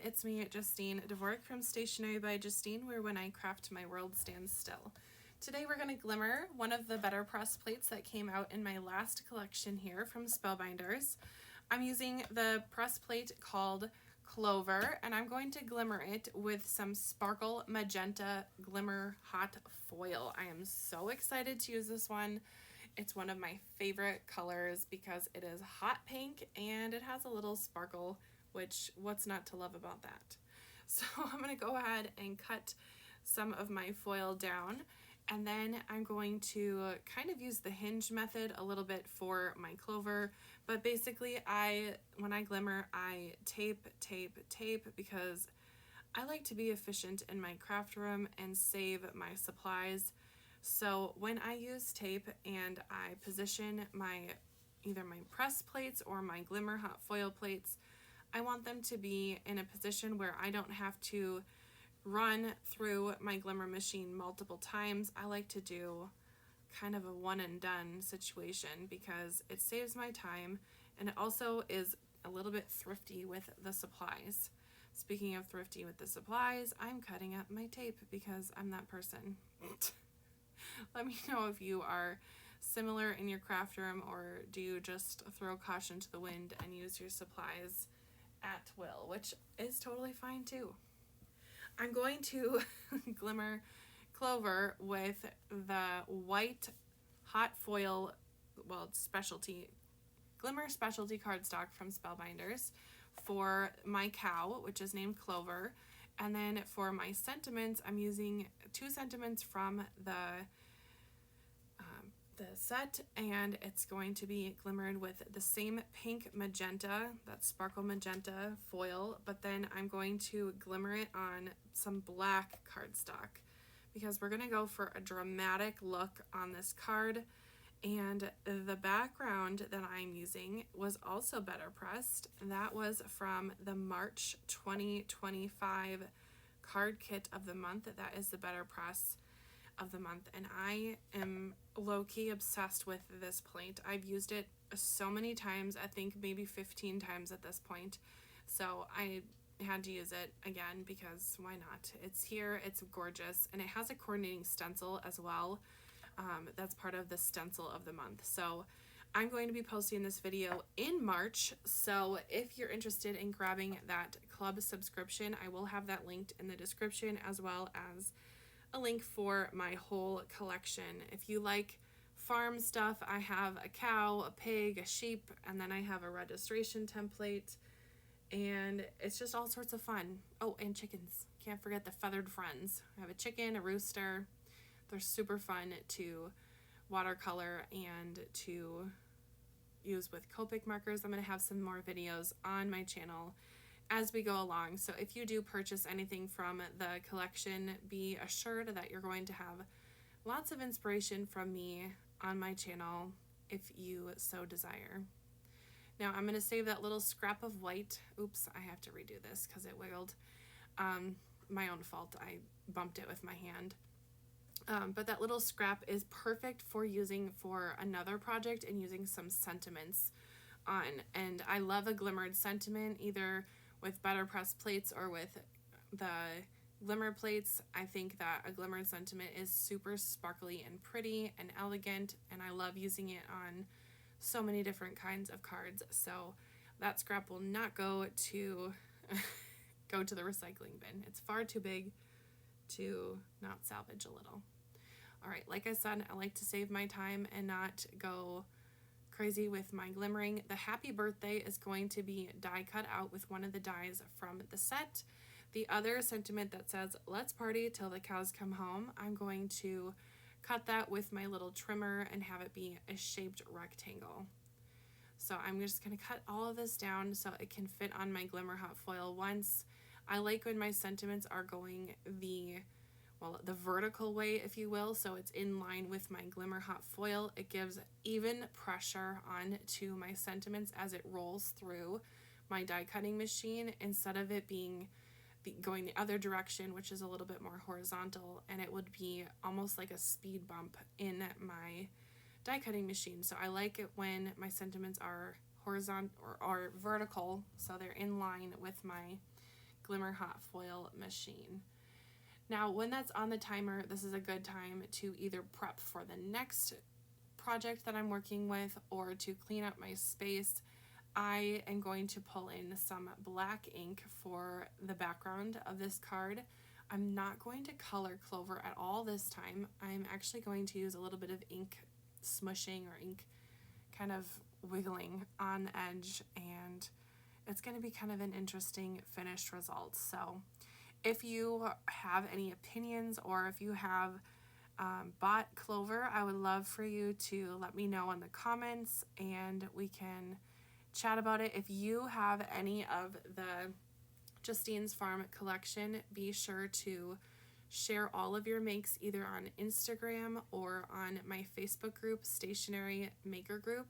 it's me, Justine, Dvorak from Stationery by Justine, where when I craft my world stands still. Today we're going to glimmer one of the BetterPress plates that came out in my last collection here from Spellbinders. I'm using the press plate called Clover, and I'm going to glimmer it with some Sparkle Magenta Glimmer Hot Foil. I am so excited to use this one. It's one of my favorite colors because it is hot pink and it has a little sparkle, which what's not to love about that? So I'm going to go ahead and cut some of my foil down, and then I'm going to kind of use the hinge method a little bit for my clover, but basically when I glimmer, I tape because I like to be efficient in my craft room and save my supplies. So when I use tape and I position either my press plates or my glimmer hot foil plates, I want them to be in a position where I don't have to run through my glimmer machine multiple times. I like to do kind of a one and done situation because it saves my time, and it also is a little bit thrifty with the supplies. Speaking of thrifty with the supplies, I'm cutting up my tape because I'm that person. Let me know if you are similar in your craft room, or do you just throw caution to the wind and use your supplies at will, which is totally fine too. I'm going to glimmer Clover with the white hot foil, well, it's Glimmer specialty cardstock from Spellbinders for my cow, which is named Clover. And then for my sentiments, I'm using 2 sentiments from the set, and it's going to be glimmered with the same pink magenta, that sparkle magenta foil, but then I'm going to glimmer it on some black cardstock because we're going to go for a dramatic look on this card. And the background that I'm using was also BetterPressed. That was from the March 2025 card kit of the month. That is the BetterPress of the month, and I am low-key obsessed with this plate. I've used it so many times, I think maybe 15 times at this point, so I had to use it again because why not? It's here, it's gorgeous, and it has a coordinating stencil as well. That's part of the stencil of the month. So I'm going to be posting this video in March, so if you're interested in grabbing that club subscription, I will have that linked in the description, as well as a link for my whole collection. If you like farm stuff, I have a cow, a pig, a sheep, and then I have a registration template, and it's just all sorts of fun. Oh, and chickens. Can't forget the feathered friends. I have a chicken, a rooster. They're super fun to watercolor and to use with Copic markers. I'm going to have some more videos on my channel as we go along. So if you do purchase anything from the collection, be assured that you're going to have lots of inspiration from me on my channel if you so desire. Now I'm going to save that little scrap of white. Oops, I have to redo this because it wiggled. My own fault. I bumped it with my hand. But that little scrap is perfect for using for another project and using some sentiments on. And I love a glimmered sentiment, either with BetterPress plates or with the glimmer plates. I think that a glimmered sentiment is super sparkly and pretty and elegant, and I love using it on so many different kinds of cards. So that scrap will not go to go to the recycling bin. It's far too big to not salvage a little. All right, like I said, I like to save my time and not go crazy with my glimmering. The happy birthday is going to be die cut out with one of the dies from the set. The other sentiment that says let's party till the cows come home, I'm going to cut that with my little trimmer and have it be a shaped rectangle. So I'm just going to cut all of this down so it can fit on my glimmer hot foil once. I like when my sentiments are going the vertical way, if you will, so it's in line with my glimmer hot foil. It gives even pressure onto my sentiments as it rolls through my die cutting machine, instead of it being going the other direction, which is a little bit more horizontal, and it would be almost like a speed bump in my die cutting machine. So I like it when my sentiments are horizontal or vertical, so they're in line with my Glimmer hot foil machine. Now, when that's on the timer, this is a good time to either prep for the next project that I'm working with or to clean up my space. I am going to pull in some black ink for the background of this card. I'm not going to color Clover at all this time. I'm actually going to use a little bit of ink smushing or ink kind of wiggling on the edge, and it's going to be kind of an interesting finished result. So if you have any opinions or if you have bought Clover, I would love for you to let me know in the comments and we can chat about it. If you have any of the Justine's Farm collection, be sure to share all of your makes either on Instagram or on my Facebook group, Stationery Maker Group.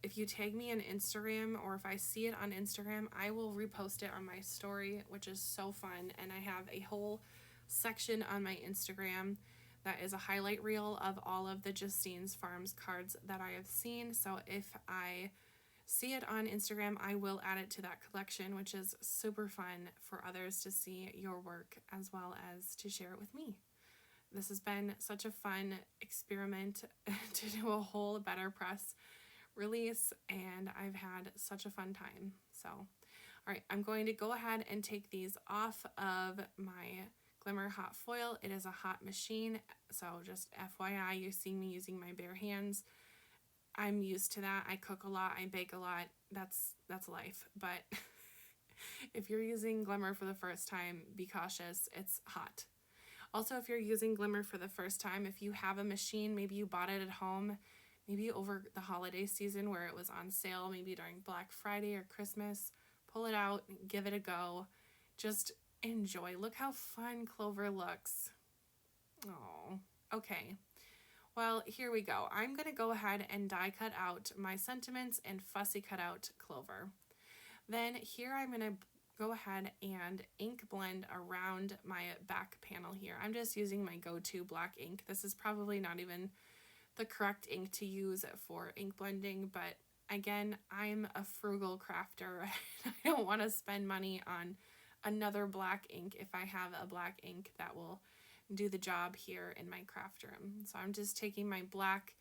If you tag me on Instagram or if I see it on Instagram, I will repost it on my story, which is so fun. And I have a whole section on my Instagram that is a highlight reel of all of the Justine's Farms cards that I have seen. So if I see it on Instagram, I will add it to that collection, which is super fun for others to see your work as well as to share it with me. This has been such a fun experiment to do a whole BetterPress release, and I've had such a fun time. So, all right, I'm going to go ahead and take these off of my Glimmer hot foil. It is a hot machine, so just FYI, you're seeing me using my bare hands. I'm used to that. I cook a lot, I bake a lot. That's life. But if you're using Glimmer for the first time, be cautious. It's hot. Also, if you're using Glimmer for the first time, if you have a machine, maybe you bought it at home, maybe over the holiday season where it was on sale, maybe during Black Friday or Christmas, pull it out, give it a go. Just enjoy. Look how fun Clover looks. Oh, okay. Well, here we go. I'm going to go ahead and die cut out my sentiments and fussy cut out Clover. Then here I'm going to go ahead and ink blend around my back panel here. I'm just using my go-to black ink. This is probably not even the correct ink to use for ink blending, but again, I'm a frugal crafter. I don't want to spend money on another black ink if I have a black ink that will do the job here in my craft room. So I'm just taking my black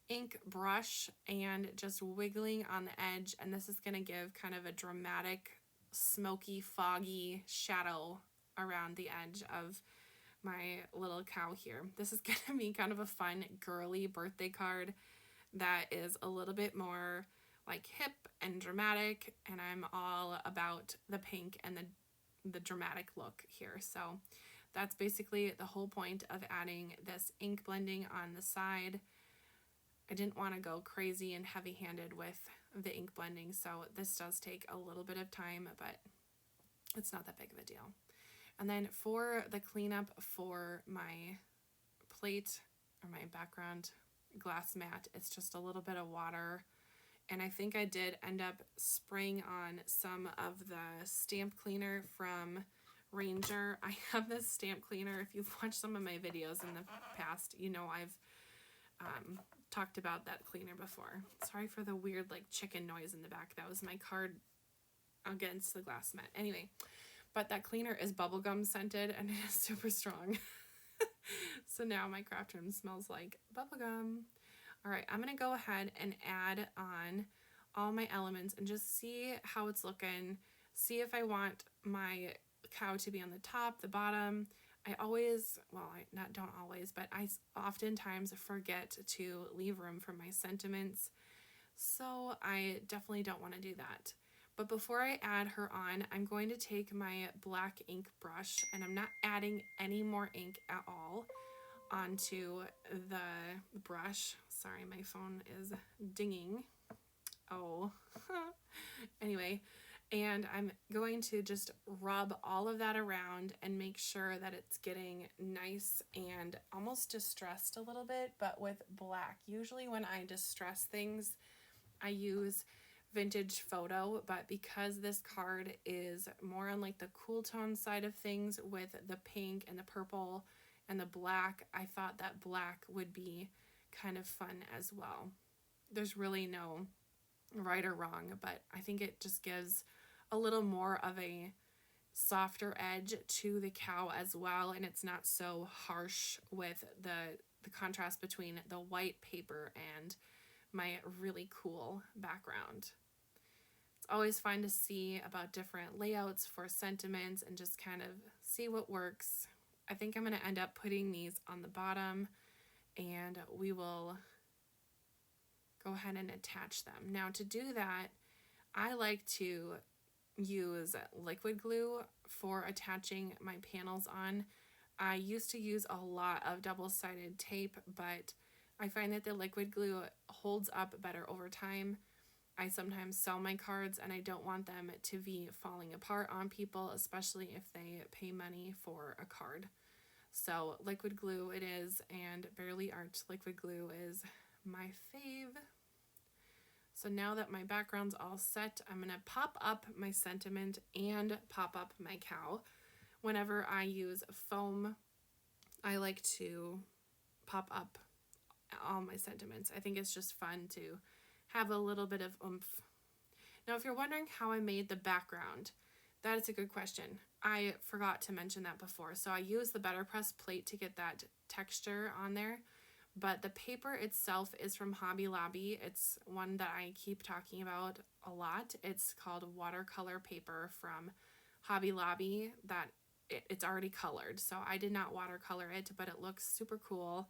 ink brush and just wiggling on the edge, and this is going to give kind of a dramatic, smoky, foggy shadow around the edge of my little cow here. This is going to be kind of a fun, girly birthday card that is a little bit more like hip and dramatic, and I'm all about the pink and the dramatic look here. So that's basically the whole point of adding this ink blending on the side. I didn't want to go crazy and heavy-handed with the ink blending, so this does take a little bit of time, but it's not that big of a deal. And then for the cleanup for my plate or my background glass mat, it's just a little bit of water. And I think I did end up spraying on some of the stamp cleaner from Ranger. I have this stamp cleaner. If you've watched some of my videos in the past, you know I've talked about that cleaner before. Sorry for the weird like chicken noise in the back. That was my card against the glass mat. Anyway, but that cleaner is bubblegum scented and it is super strong. So now my craft room smells like bubblegum. All right, I'm going to go ahead and add on all my elements and just see how it's looking. See if I want my cow to be on the top, the bottom. I always, well, don't always, but I oftentimes forget to leave room for my sentiments. So I definitely don't want to do that. But before I add her on, I'm going to take my black ink brush, and I'm not adding any more ink at all onto the brush. Sorry, my phone is dinging. Oh, anyway, and I'm going to just rub all of that around and make sure that it's getting nice and almost distressed a little bit, but with black. Usually when I distress things, I use Vintage Photo, but because this card is more on like the cool tone side of things with the pink and the purple and the black, I thought that black would be kind of fun as well. There's really no right or wrong, but I think it just gives a little more of a softer edge to the cow as well, and it's not so harsh with the contrast between the white paper and my really cool background. It's always fun to see about different layouts for sentiments and just kind of see what works. I think I'm going to end up putting these on the bottom, and we will go ahead and attach them. Now, to do that, I like to use liquid glue for attaching my panels on. I used to use a lot of double-sided tape, but I find that the liquid glue holds up better over time. I sometimes sell my cards and I don't want them to be falling apart on people, especially if they pay money for a card. So liquid glue it is, and Barely Art liquid glue is my fave. So now that my background's all set, I'm going to pop up my sentiment and pop up my cow. Whenever I use foam, I like to pop up all my sentiments. I think it's just fun to have a little bit of oomph. Now, if you're wondering how I made the background, that is a good question. I forgot to mention that before. So I used the BetterPress plate to get that texture on there. But the paper itself is from Hobby Lobby. It's one that I keep talking about a lot. It's called watercolor paper from Hobby Lobby. It's already colored. So I did not watercolor it, but it looks super cool.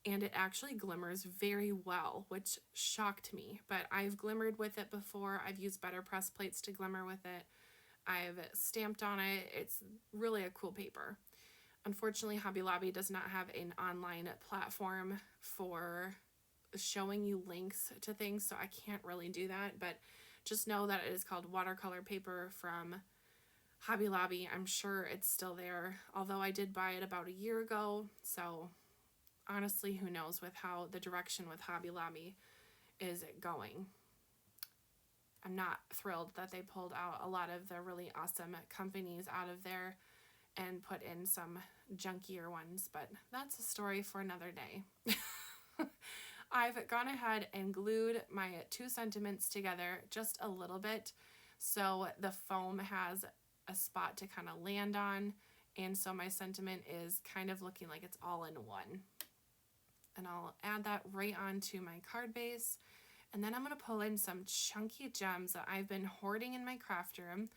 And it actually glimmers very well, which shocked me. But I've glimmered with it before. I've used BetterPress plates to glimmer with it. I've stamped on it. It's really a cool paper. Unfortunately, Hobby Lobby does not have an online platform for showing you links to things, so I can't really do that, but just know that it is called watercolor paper from Hobby Lobby. I'm sure it's still there, although I did buy it about a year ago, so honestly, who knows with how the direction with Hobby Lobby is going. I'm not thrilled that they pulled out a lot of the really awesome companies out of there and put in some junkier ones, but that's a story for another day. I've gone ahead and glued my two sentiments together just a little bit so the foam has a spot to kind of land on, and so my sentiment is kind of looking like it's all in one. And I'll add that right onto my card base, and then I'm going to pull in some chunky gems that I've been hoarding in my craft room.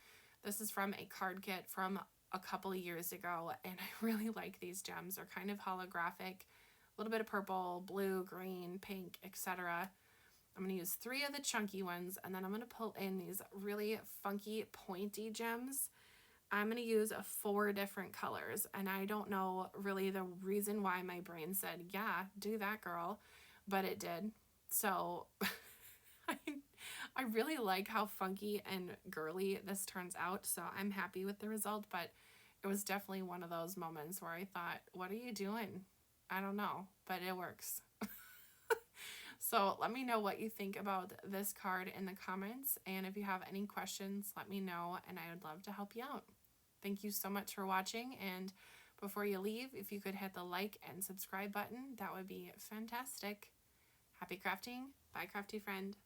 This is from a card kit from a couple of years ago, and I really like these gems. They're kind of holographic, a little bit of purple, blue, green, pink, etc. I'm going to use 3 of the chunky ones, and then I'm going to pull in these really funky, pointy gems. I'm going to use 4 different colors, and I don't know really the reason why my brain said, yeah, do that, girl, but it did. So I really like how funky and girly this turns out, so I'm happy with the result, but it was definitely one of those moments where I thought, what are you doing? I don't know, but it works. So let me know what you think about this card in the comments, and if you have any questions, let me know, and I would love to help you out. Thank you so much for watching, and before you leave, if you could hit the like and subscribe button, that would be fantastic. Happy crafting. Bye, crafty friend.